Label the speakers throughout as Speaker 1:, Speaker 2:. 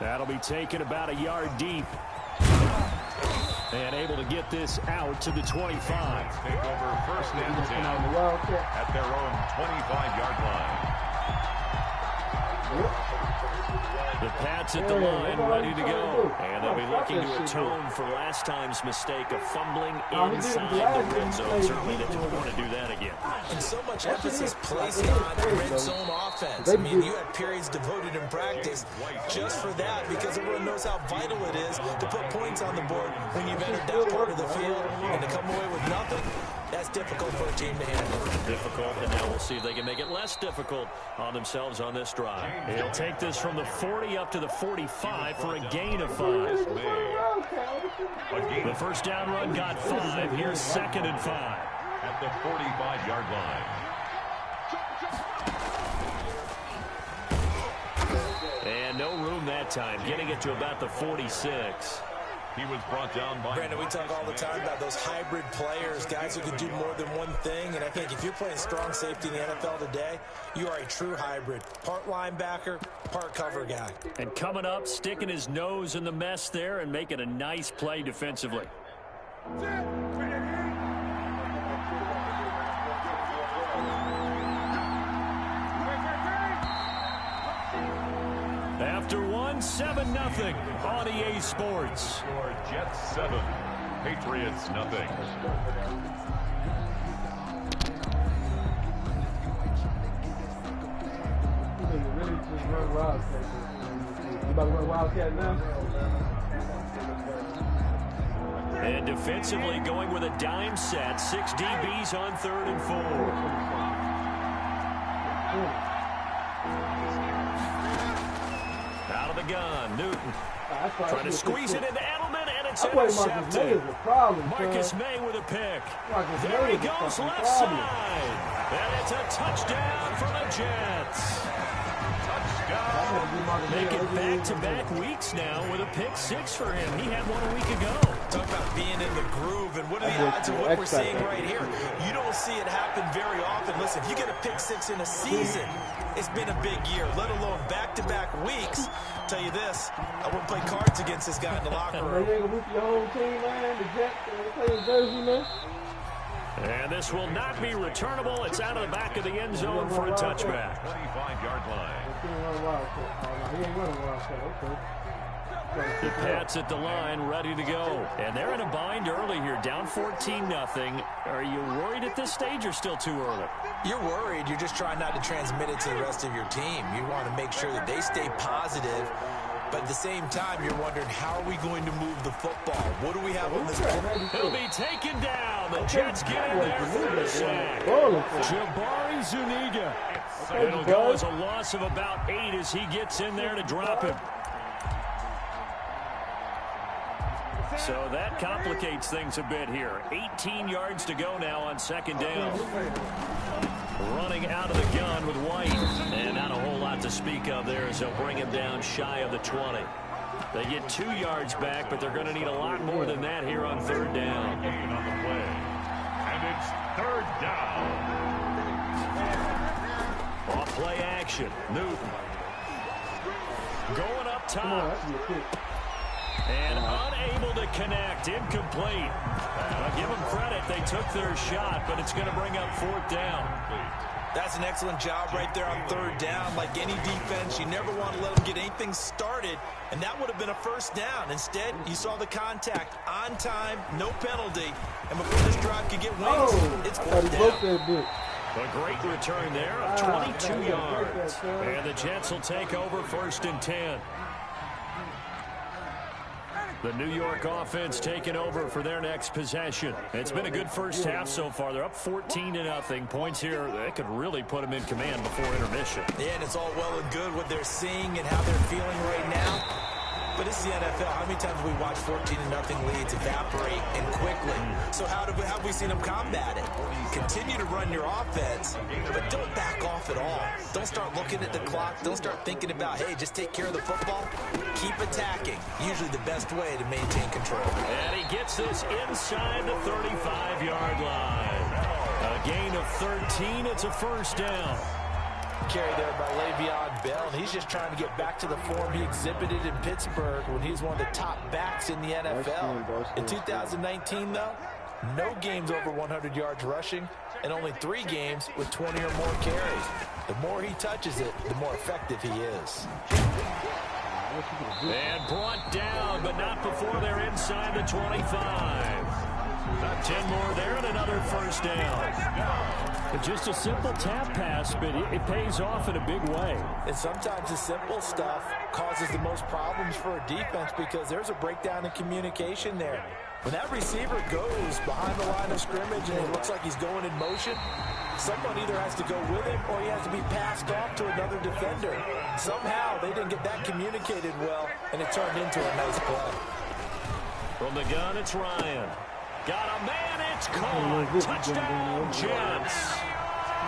Speaker 1: That'll be taken about a yard deep. And able to get this out to the 25.
Speaker 2: Take over first and 10 at their own 25-yard line.
Speaker 1: The Pats at the line, ready to go. And they'll be looking to atone for last time's mistake of fumbling inside the red zone. Certainly they don't want to do that again.
Speaker 3: And so much emphasis placed on red zone offense. I mean, you had periods devoted in practice just for that because everyone knows how vital it is to put points on the board when you've entered that part of the field. And to come away with nothing, that's difficult for a team to handle.
Speaker 1: Difficult, and now we'll see if they can make it less difficult on themselves on this drive. He'll take this from the 40 up to the 45 for a gain of 5. The first down run got 5. Here's 2nd and 5.
Speaker 2: At the 45-yard line.
Speaker 1: And no room that time, getting it to about the 46.
Speaker 2: He was brought down by...
Speaker 3: Brandon, we talk all the time about those hybrid players, guys who can do more than one thing. And I think if you're playing strong safety in the NFL today, you are a true hybrid. Part linebacker, part cover guy.
Speaker 1: And coming up, sticking his nose in the mess there and making a nice play defensively. After 7-0 on EA Sports.
Speaker 2: Score Jets 7, Patriots nothing.
Speaker 1: And defensively going with a dime set. 6 DBs on 3rd and 4. Out of the gun, Newton trying to squeeze it into Edelman, and it's intercepted. Marcus May with a pick. There he goes left side. And it's a touchdown for the Jets. Making back-to-back weeks now with a pick 6 for him. He had one a week ago.
Speaker 3: Talk about being in the groove, and what are the odds of what we're seeing right here? You don't see it happen very often. Listen, if you get a pick 6 in a season, it's been a big year, let alone back-to-back weeks. I'll tell you this, I wouldn't play cards against this guy in the locker room.
Speaker 4: You ain't gonna root for your home team, man. The Jets play his jersey, man.
Speaker 1: And this will not be returnable. It's out of the back of the end zone for a touchback.
Speaker 2: 25-yard line.
Speaker 1: The Pats at the line, ready to go. And they're in a bind early here, down 14-0. Are you worried at this stage or still too early?
Speaker 3: You're worried. You're just trying not to transmit it to the rest of your team. You want to make sure that they stay positive. But at the same time, you're wondering, how are we going to move the football? What do we have on this board?
Speaker 1: He'll be taken down. The Jets get in there for the sack. Jabari Zuniga. It'll go as a loss of about 8 as he gets in there to drop him. So that complicates things a bit here. 18 yards to go now on 2nd down. Running out of the gun with White. And not a whole lot to speak of there as they'll bring him down shy of the 20. They get 2 yards back, but they're going to need a lot more than that here on 3rd down.
Speaker 2: Gain on the play. And it's 3rd down.
Speaker 1: Off play action. Newton. Going up top. And unable to connect. Incomplete. I'll give them credit. They took their shot, but it's going to bring up 4th down.
Speaker 3: That's an excellent job right there on 3rd down. Like any defense, you never want to let them get anything started, and that would have been a 1st down. Instead, you saw the contact on time, no penalty, and before this drive could get wings, it's 4th down.
Speaker 1: A great return there of 22 yards. And the Jets will take over 1st and 10. The New York offense taking over for their next possession. It's been a good first half so far. They're up 14-0. Points here, they could really put them in command before intermission.
Speaker 3: Yeah, and it's all well and good what they're seeing and how they're feeling right now. But this is the NFL. How many times have we watched 14-0 leads evaporate and quickly? So how have we seen them combat it? Continue to run your offense, but don't back off at all. Don't start looking at the clock. Don't start thinking about, hey, just take care of the football. Keep attacking. Usually the best way to maintain control.
Speaker 1: And he gets this inside the 35-yard line. A gain of 13. It's a 1st down.
Speaker 3: carry there by Le'Veon Bell, and he's just trying to get back to the form he exhibited in Pittsburgh when he was one of the top backs in the NFL. In 2019, though, no games over 100 yards rushing, and only 3 games with 20 or more carries. The more he touches it, the more effective he is.
Speaker 1: And brought down, but not before they're inside the 25. About 10 more there and another first down. It's just a simple tap pass, but it pays off in a big way.
Speaker 3: And sometimes the simple stuff causes the most problems for a defense because there's a breakdown in communication there. When that receiver goes behind the line of scrimmage and it looks like he's going in motion, someone either has to go with him or he has to be passed off to another defender. Somehow they didn't get that communicated well, and it turned into a nice play.
Speaker 1: From the gun, it's Ryan. Got a man, it's caught. Touchdown, Jets.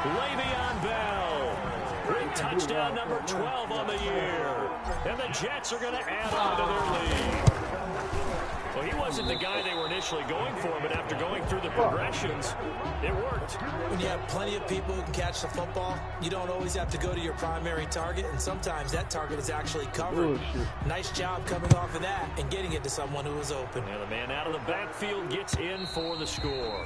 Speaker 1: Le'Veon Bell with touchdown number 12 on the year. And the Jets are going to add on to their lead. Well, he wasn't the guy they were initially going for, but after going through the progressions, it worked.
Speaker 3: When you have plenty of people who can catch the football, you don't always have to go to your primary target, and sometimes that target is actually covered. Nice job coming off of that and getting it to someone who was open.
Speaker 1: And the man out of the backfield gets in for the score.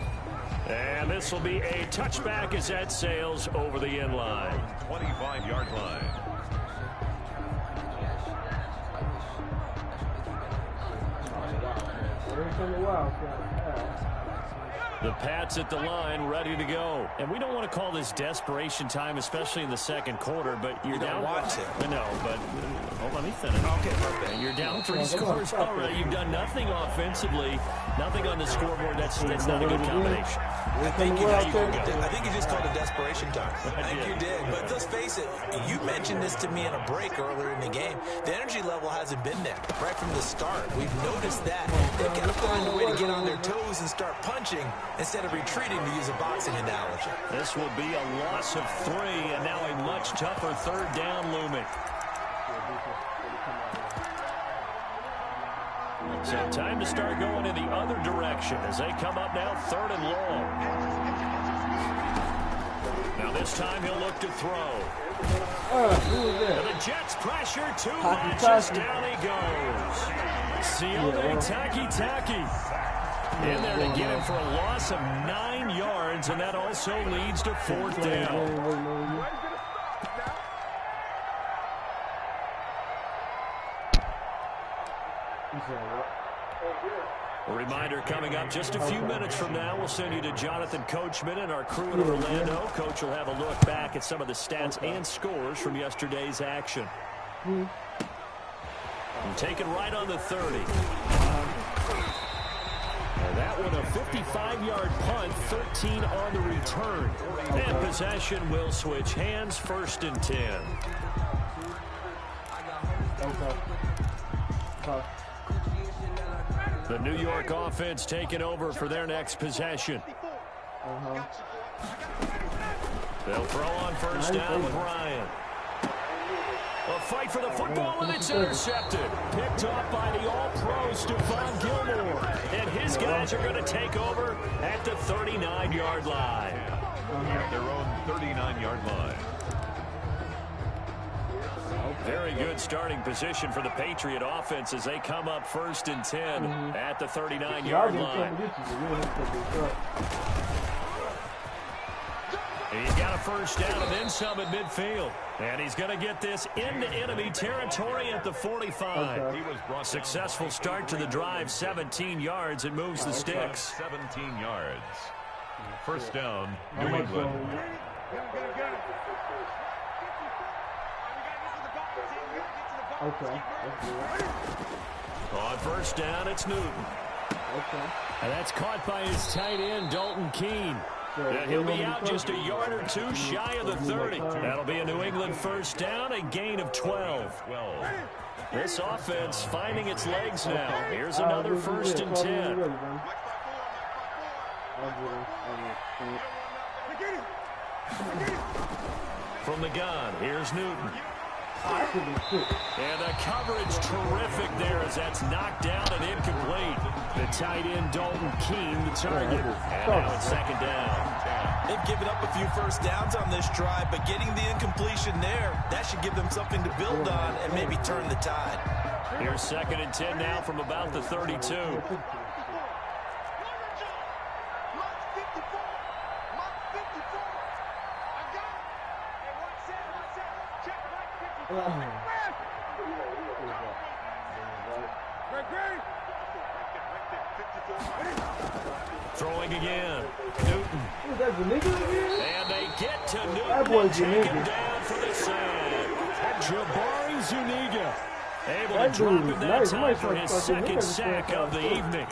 Speaker 1: And this will be a touchback as that sails over the end line.
Speaker 2: 25-yard line.
Speaker 1: The Pats at the line, ready to go. And we don't want to call this desperation time, especially in the second quarter, but you're down.
Speaker 3: Want to.
Speaker 1: No, but let me finish.
Speaker 3: Okay, perfect.
Speaker 1: You're down 3 scores already. You've done nothing offensively, nothing on the scoreboard. That's not a good combination.
Speaker 3: I think you just called it desperation time. I think you did. But let's face it, you mentioned this to me in a break earlier in the game. The energy level hasn't been there right from the start. We've noticed that. They've got to find a way to get on their toes and start punching instead of retreating, to use a boxing analogy.
Speaker 1: This will be a loss of 3, and now a much tougher third down looming. So time to start going in the other direction as they come up now 3rd and long. Now this time he'll look to throw. And the Jets pressure too much as down he goes. Sione Taki in there to get him for a loss of 9 yards, and that also leads to 4th down. A reminder coming up just a few minutes from now. We'll send you to Jonathan Coachman and our crew in Orlando. Coach will have a look back at some of the stats and scores from yesterday's action. And taken right on the 30. And that one a 55-yard punt, 13 on the return. And possession will switch hands, 1st and 10. The New York offense taking over for their next possession. They'll throw on 1st down with Ryan. A fight for the football, and it's intercepted. Picked off by the all-pro Stephon Gilmore. And his guys are going to take over at the 39-yard line.
Speaker 2: At their own 39-yard line.
Speaker 1: Very good starting position for the Patriot offense as they come up 1st and 10 at the 39-yard line. He's got a 1st down and then some at midfield. And he's going to get this into enemy territory at the 45. Successful start to the drive, 17 yards. It moves the sticks.
Speaker 2: 17 yards. 1st down, New England.
Speaker 1: On 1st down, it's Newton. And that's caught by his tight end, Dalton Keene. He'll be out just a yard or 2 shy of the 30. That'll be a New England 1st down, a gain of 12. This offense finding its legs now. Here's another 1st and 10. From the gun, here's Newton. And the coverage terrific there as that's knocked down and incomplete. The tight end Dalton Keene, the target. And now it's 2nd down.
Speaker 3: They've given up a few first downs on this drive, but getting the incompletion there, that should give them something to build on and maybe turn the tide.
Speaker 1: Here's 2nd and 10 now from about the 32. Throwing again. Newton. And they get to Newton and take him down for the sack. Jabari Zuniga able to drop him that time for his 2nd sack of the evening.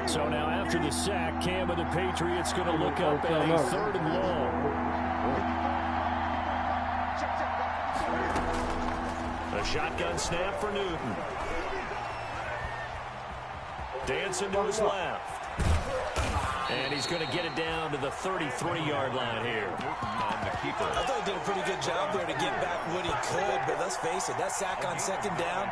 Speaker 1: So now after the sack, Cam of the Patriots going to look up at a 3rd and long. A shotgun snap for Newton. Dancing to his left. And he's going to get it down to the 33-yard line here.
Speaker 3: I thought he did a pretty good job there to get back what he could, but let's face it, that sack on 2nd down,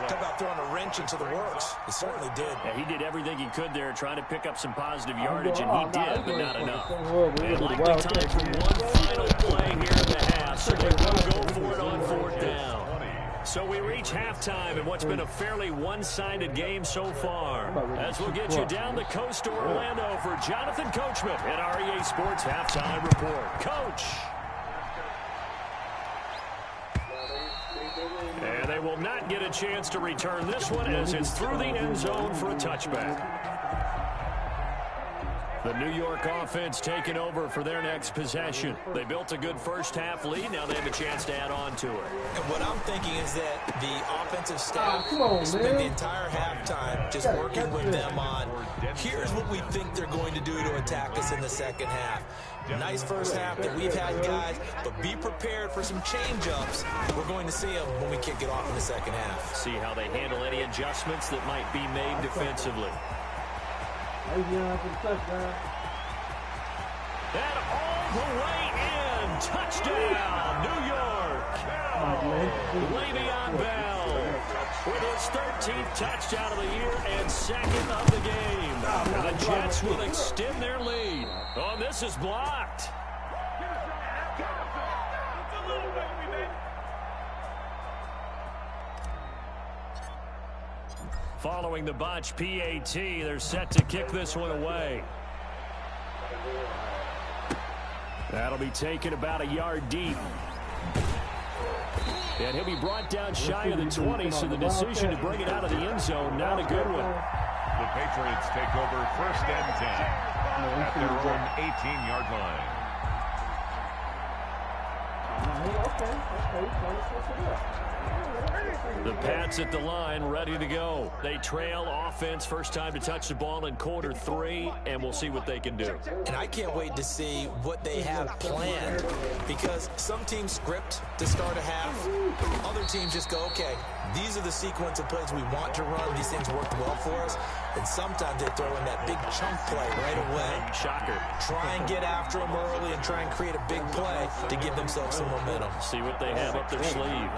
Speaker 3: talk about throwing a wrench into the works. He certainly did.
Speaker 1: Yeah, he did everything he could there, trying to pick up some positive yardage, and he did, but not enough. And likely time for one final play here in the half, so they will go for it on 4th down. So we reach halftime in what's been a fairly one-sided game so far. As we'll get you down the coast to Orlando for Jonathan Coachman at REA Sports Halftime Report. Coach! And they will not get a chance to return this one as it's through the end zone for a touchback. The New York offense taking over for their next possession. They built a good first-half lead. Now they have a chance to add on to it.
Speaker 3: And what I'm thinking is that the offensive staff spent the entire halftime just working with them on, here's what we think they're going to do to attack us in the 2nd half. Nice first half that we've had, guys, but be prepared for some change-ups. We're going to see them when we kick it off in the 2nd half.
Speaker 1: See how they handle any adjustments that might be made defensively.
Speaker 4: For the touchdown.
Speaker 1: And all the way in. Touchdown, New York. Le'Veon Bell with his 13th touchdown of the year and 2nd of the game. The Jets will extend their lead. Oh, this is blocked. Following the botch PAT, they're set to kick this one away. That'll be taken about a yard deep. And he'll be brought down shy of the 20, so the decision to bring it out of the end zone, not a good one.
Speaker 2: The Patriots take over 1st and 10 at their own 18-yard line.
Speaker 1: The Pats at the line, ready to go. They trail offense, first time to touch the ball in quarter 3, and we'll see what they can do.
Speaker 3: And I can't wait to see what they have planned, because some teams script to start a half. Other teams just go, okay, these are the sequence of plays we want to run. These things worked well for us. And sometimes they throw in that big chunk play right away.
Speaker 1: Shocker.
Speaker 3: Try and get after them early and try and create a big play to give themselves some momentum.
Speaker 1: See what they have up their sleeve.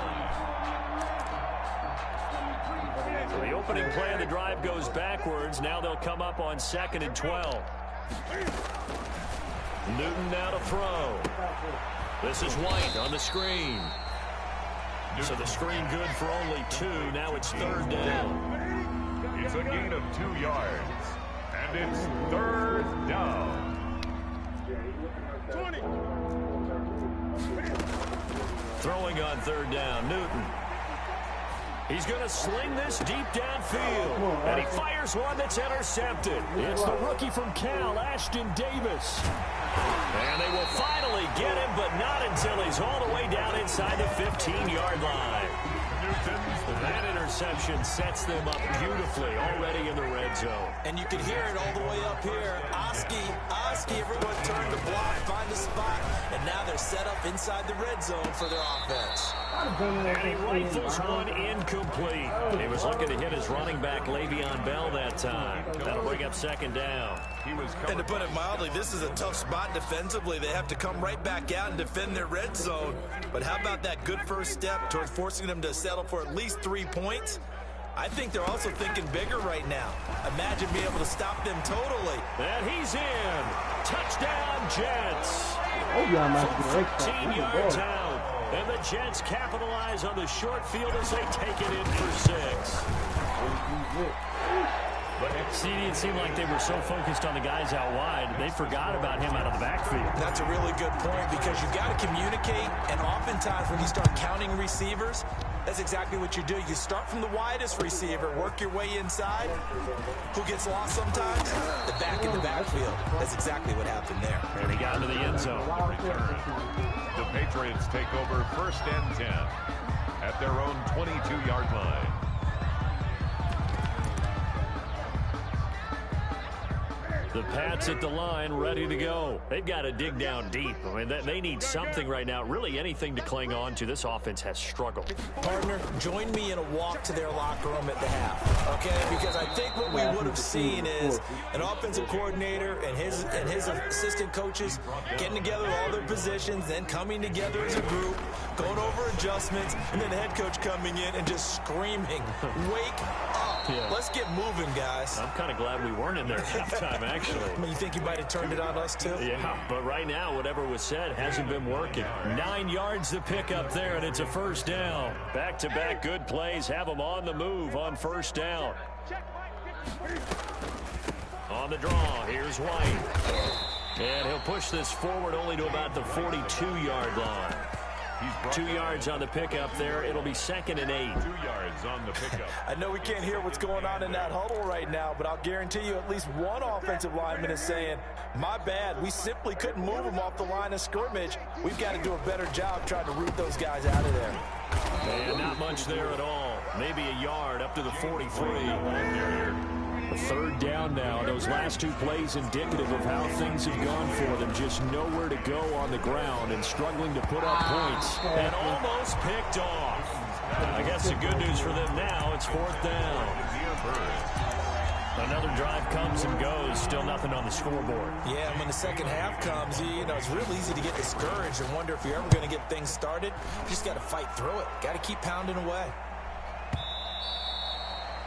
Speaker 1: So the opening play of the drive goes backwards. Now they'll come up on 2nd and 12. Newton now to throw. This is White on the screen. So the screen good for only 2. Now it's 3rd down.
Speaker 2: It's a gain of 2 yards. And it's 3rd down.
Speaker 4: 20.
Speaker 1: Throwing on 3rd down, Newton. He's going to sling this deep downfield. And he fires one that's intercepted. It's the rookie from Cal, Ashton Davis. And they will finally get him, but not until he's all the way down inside the 15-yard line. That interception sets them up beautifully already in the red zone.
Speaker 3: And you can hear it all the way up here. Oski, everyone turned to block, find a spot, and now they're set up inside the red zone for their offense.
Speaker 1: And he rifles one incomplete. He was looking to hit his running back, Le'Veon Bell, that time. That'll bring up 2nd down.
Speaker 3: And to put it mildly, this is a tough spot defensively. They have to come right back out and defend their red zone. But how about that good first step towards forcing them to settle for at least 3 points? I think they're also thinking bigger right now. Imagine being able to stop them totally.
Speaker 1: And he's in. Touchdown, Jets.
Speaker 4: Oh, yeah, I'm
Speaker 1: From 15 yards out. And the Jets capitalize on the short field as they take it in for 6. But it seemed like they were so focused on the guys out wide, they forgot about him out of the backfield.
Speaker 3: That's a really good point because you got to communicate, and oftentimes when you start counting receivers, that's exactly what you do. You start from the widest receiver, work your way inside. Who gets lost sometimes? The back in the backfield. That's exactly what happened there.
Speaker 1: And he got into the end zone.
Speaker 2: The Patriots take over 1st and 10 at their own 22-yard line.
Speaker 1: The Pats at the line, ready to go. They've got to dig down deep. I mean, they need something right now, really anything to cling on to. This offense has struggled.
Speaker 3: Partner, join me in a walk to their locker room at the half, okay? Because I think what we would have seen is an offensive coordinator and his assistant coaches getting together all their positions, then coming together as a group, going over adjustments, and then the head coach coming in and just screaming, wake up. Yeah. Let's get moving, guys.
Speaker 1: I'm kind of glad we weren't in there at halftime, actually.
Speaker 3: I mean, you think you might have turned it on us, too?
Speaker 1: Yeah, but right now, whatever was said hasn't been working. 9 yards to pick up there, and it's a 1st down. Back-to-back good plays have them on the move on 1st down. On the draw, here's White. And he'll push this forward only to about the 42-yard line. 2 yards on the pickup there. It'll be 2nd and 8.
Speaker 2: 2 yards on the pickup.
Speaker 3: I know we can't hear what's going on in that huddle right now, but I'll guarantee you at least one offensive lineman is saying, my bad, we simply couldn't move them off the line of scrimmage. We've got to do a better job trying to root those guys out of there.
Speaker 1: And not much there at all. Maybe a yard up to the 43. 3rd down now. Those last 2 plays indicative of how things have gone for them. Just nowhere to go on the ground and struggling to put up points. And almost picked off. I guess the good news for them now, it's 4th down. Another drive comes and goes. Still nothing on the scoreboard.
Speaker 3: Yeah, and when the second half comes, you know, it's real easy to get discouraged and wonder if you're ever going to get things started. You just got to fight through it. Got to keep pounding away.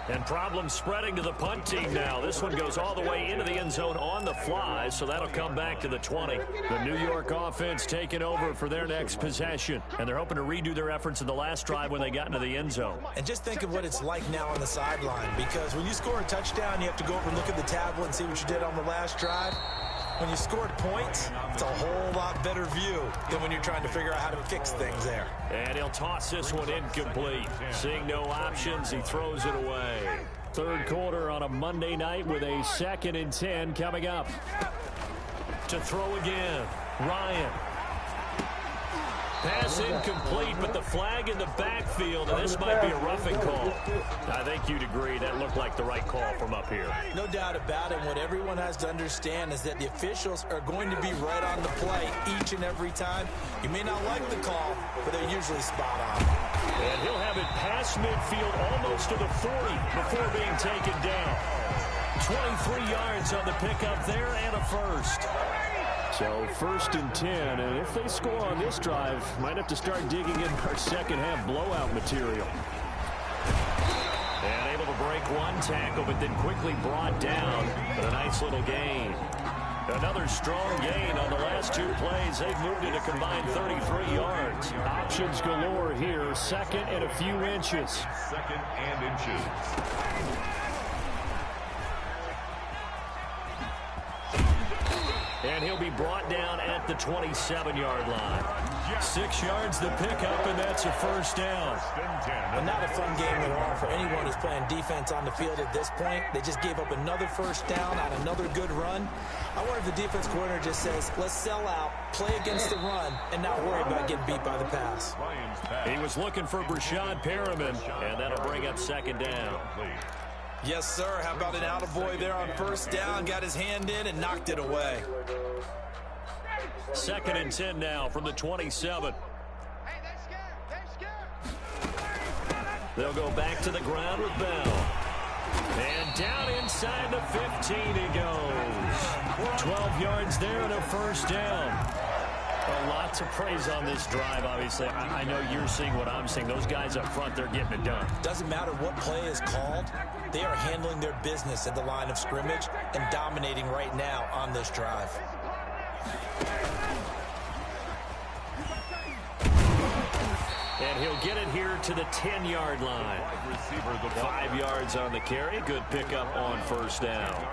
Speaker 1: And problems spreading to the punt team now. This one goes all the way into the end zone on the fly, so that'll come back to the 20. The New York offense taking over for their next possession. And they're hoping to redo their efforts in the last drive when they got into the end zone.
Speaker 3: And just think of what it's like now on the sideline, because when you score a touchdown, you have to go over and look at the tablet and see what you did on the last drive. When you scored points, it's a whole lot better view than when you're trying to figure out how to fix things there.
Speaker 1: And he'll toss this one incomplete. Seeing no options, he throws it away. 3rd quarter on a Monday night with a 2nd and 10 coming up. To throw again, Ryan. Pass incomplete, but the flag in the backfield, and this might be a roughing call. I think you'd agree that looked like the right call from up here.
Speaker 3: No doubt about it. What everyone has to understand is that the officials are going to be right on the play each and every time. You may not like the call, but they're usually spot on.
Speaker 1: And he'll have it past midfield almost to the 40 before being taken down. 23 yards on the pickup there and a 1st. So 1st and 10, and if they score on this drive, might have to start digging in our second half blowout material. And able to break one tackle, but then quickly brought down. But a nice little gain. Another strong gain on the last 2 plays. They've moved it a combined 33 yards. Options galore here. 2nd and a few inches.
Speaker 2: 2nd and inches.
Speaker 1: And he'll be brought down at the 27-yard line. 6 yards to pick up, and that's a 1st down.
Speaker 3: And not a fun game at all for anyone who's playing defense on the field at this point. They just gave up another 1st down on another good run. I wonder if the defense coordinator just says, let's sell out, play against the run, and not worry about getting beat by the pass.
Speaker 1: He was looking for Brashad Perriman, and that'll bring up 2nd down.
Speaker 3: Yes, sir. How about an attaboy there on 1st down? Got his hand in and knocked it away.
Speaker 1: 2nd and 10 now from the 27. They'll go back to the ground with Bell. And down inside the 15 he goes. 12 yards there and a 1st down. A lot Lots of praise on this drive, obviously. I know you're seeing what I'm seeing. Those guys up front, they're getting it done.
Speaker 3: Doesn't matter what play is called. They are handling their business at the line of scrimmage and dominating right now on this drive.
Speaker 1: And he'll get it here to the 10-yard line. 5 yards on the carry. Good pickup on first down.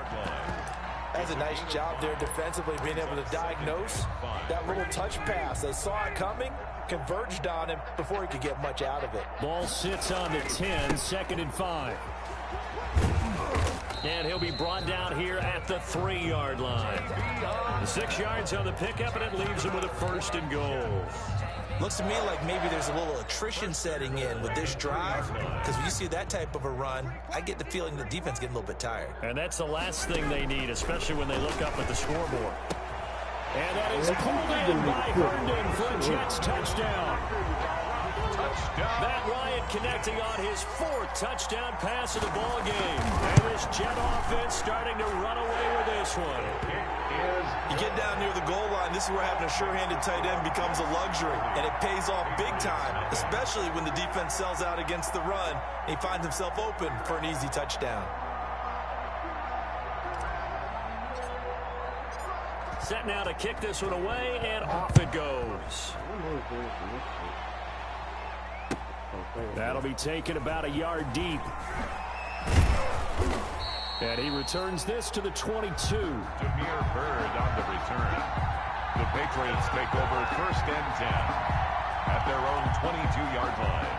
Speaker 3: That's a nice job there defensively, being able to diagnose that little touch pass. They saw it coming, converged on him before he could get much out of it.
Speaker 1: Ball sits on the 10, 2nd and 5. And he'll be brought down here at the 3-yard line. 6 yards on the pickup, and it leaves him with a 1st and goal.
Speaker 3: Looks to me like maybe there's a little attrition setting in with this drive, because when you see that type of a run, I get the feeling the defense getting a little bit tired.
Speaker 1: And that's the last thing they need, especially when they look up at the scoreboard. And that is pulled in by Herndon for a Jets touchdown. Matt Ryan connecting on his 4th touchdown pass of the ball game. And this Jet offense starting to run away with this one.
Speaker 3: You get down near the goal line, this is where having a sure-handed tight end becomes a luxury, and it pays off big time, especially when the defense sells out against the run, and he finds himself open for an easy touchdown.
Speaker 1: Set now to kick this one away, and off it goes. That'll be taken about a yard deep. And he returns this to the 22.
Speaker 2: Demir Bird on the return. The Patriots take over 1st and 10 at their own 22-yard line.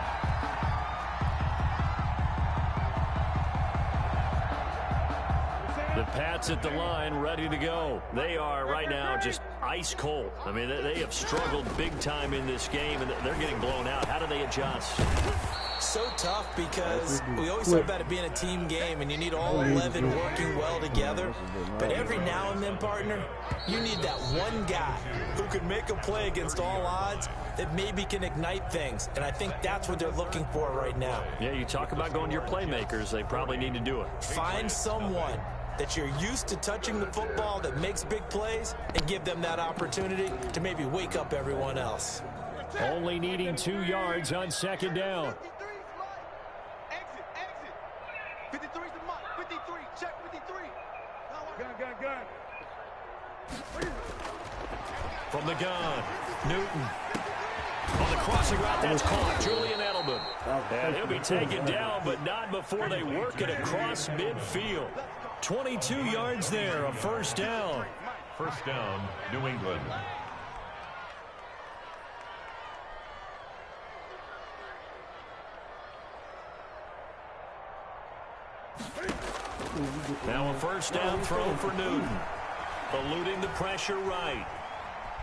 Speaker 1: The Pats at the line, ready to go. They are right now just ice cold. I mean, they have struggled big time in this game, and they're getting blown out. How do they adjust?
Speaker 3: So tough, because we always talk about it being a team game, and you need all 11 working well together. But every now and then, partner, you need that one guy who can make a play against all odds that maybe can ignite things. And I think that's what they're looking for right now.
Speaker 1: Yeah, you talk about going to your playmakers. They probably need to do it.
Speaker 3: Find someone that you're used to touching the football that makes big plays and give them that opportunity to maybe wake up everyone else.
Speaker 1: Only needing 2 yards on 2nd down.
Speaker 5: 53's the mark. 53. Check 53. Gun.
Speaker 1: From the gun, Newton. On the crossing route, that's caught. Julian Edelman. And he'll be taken down, but not before they work it across midfield. 22 yards there, a 1st down.
Speaker 2: 1st down, New England.
Speaker 1: Now a 1st down throw for Newton. Eluding the pressure right.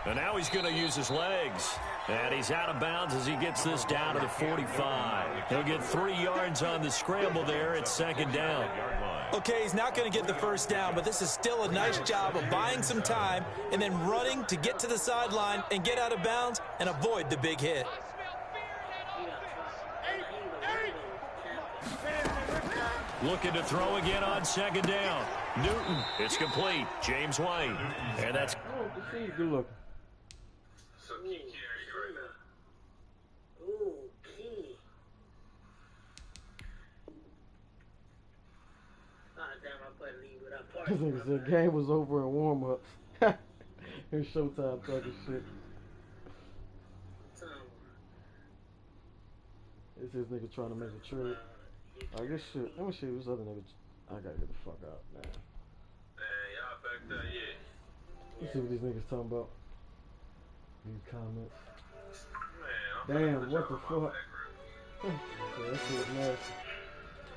Speaker 1: And now he's going to use his legs. And he's out of bounds as he gets this down to the 45. He'll get 3 yards on the scramble there at 2nd down.
Speaker 3: Okay, he's not going to get the 1st down, but this is still a nice job of buying some time and then running to get to the sideline and get out of bounds and avoid the big hit.
Speaker 1: Looking to throw again on 2nd down. Newton, it's complete. James White. And that's...
Speaker 4: Good look. The game was over in warm-up. It's showtime talking shit. It's this nigga trying to make a trade. I guess shit. Let me see this other nigga. I gotta get the fuck out, man.
Speaker 5: Y'all back there, yeah.
Speaker 4: Let's see what these niggas talking about. Leave comments.
Speaker 5: Man,
Speaker 4: damn, what the fuck? Yeah, that shit was nasty.